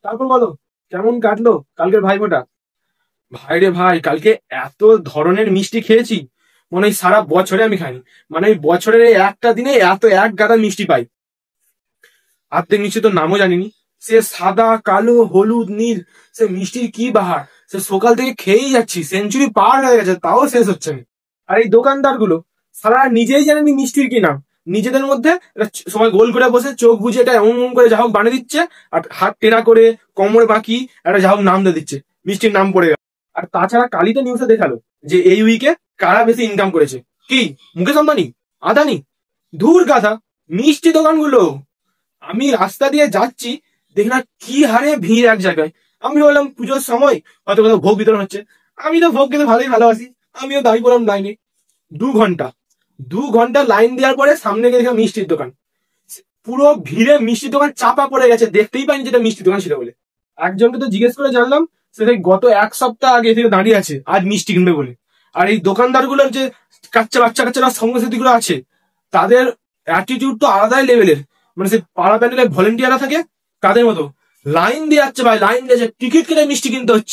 তারপর বলো, কেমন কাটলো কালকের ভাইফোঁটা? ভাই রে ভাই, কালকে এত ধরনের মিষ্টি খেয়েছি, মনে হয় সারা বছরে আমি খাইনি। মানে এই বছরের এই একটা দিনে এত এক গাদা মিষ্টি পাই। অর্ধেক মিষ্টি তো নামও জানিনি। সে সাদা কালো হলুদ নীল, সে মিষ্টির কি বাহার! সে সকাল থেকে খেয়েই যাচ্ছি, সেঞ্চুরি পার হয়ে গেছে, তাও শেষ হচ্ছে না। আর এই দোকানদার গুলো সারা নিজেই জানেনি মিষ্টির কি নাম। নিজেদের মধ্যে একটা সময় গোল করে বসে চোখ বুঝে এটা এমন এমন করে যা হোক বানিয়ে দিচ্ছে, আর হাত টেরা করে কোমরে বাঁকি একটা যা হোক নাম দিয়ে দিচ্ছে, মিষ্টির নাম পড়ে গেল। আর তাছাড়া কালই তো নিউজে দেখালো যে এই উইকে কারা বেশি ইনকাম করেছে। কি? মুকেশ আম্বানি? আদানি? ধুর গাধা! মিষ্টি দোকানগুলো। আমি রাস্তা দিয়ে যাচ্ছি, দেখি না কি হারে ভিড় এক জায়গায়। আমি বললাম পুজোর সময় হয়তো কোথাও ভোগ বিতরণ হচ্ছে। আমি তো ভোগ খেতে ভালোই ভালোবাসি, আমিও দাঁড়িয়ে পড়লাম লাইনে। 2 ঘন্টা, 2 ঘন্টা লাইন দেওয়ার পরে সামনে গিয়ে দেখলাম মিষ্টির দোকান। পুরো ভিড়ে মিষ্টির দোকান চাপা পড়ে গেছে, দেখতেই পাইনি যেটা মিষ্টির দোকান ছিল বলে। একজনকে তো জিজ্ঞেস করে জানলাম, সেটা গত 1 সপ্তাহ আগে থেকে দাঁড়িয়ে আছে আজ মিষ্টি কিনবে বলে। আর এই দোকানদার গুলোর যে বাচ্চা কাচ্চারা সঙ্গ সাথী গুলো আছে, তাদের অ্যাটিটিউড তো আলাদাই লেভেলের। মানে সে পাড়া প্যান্ডেলের ভলেন্টিয়াররা থাকে তাদের মতো লাইন দিয়ে যাচ্ছে ভাই, লাইন দিয়ে টিকিট কেটে মিষ্টি কিনতে হচ্ছে।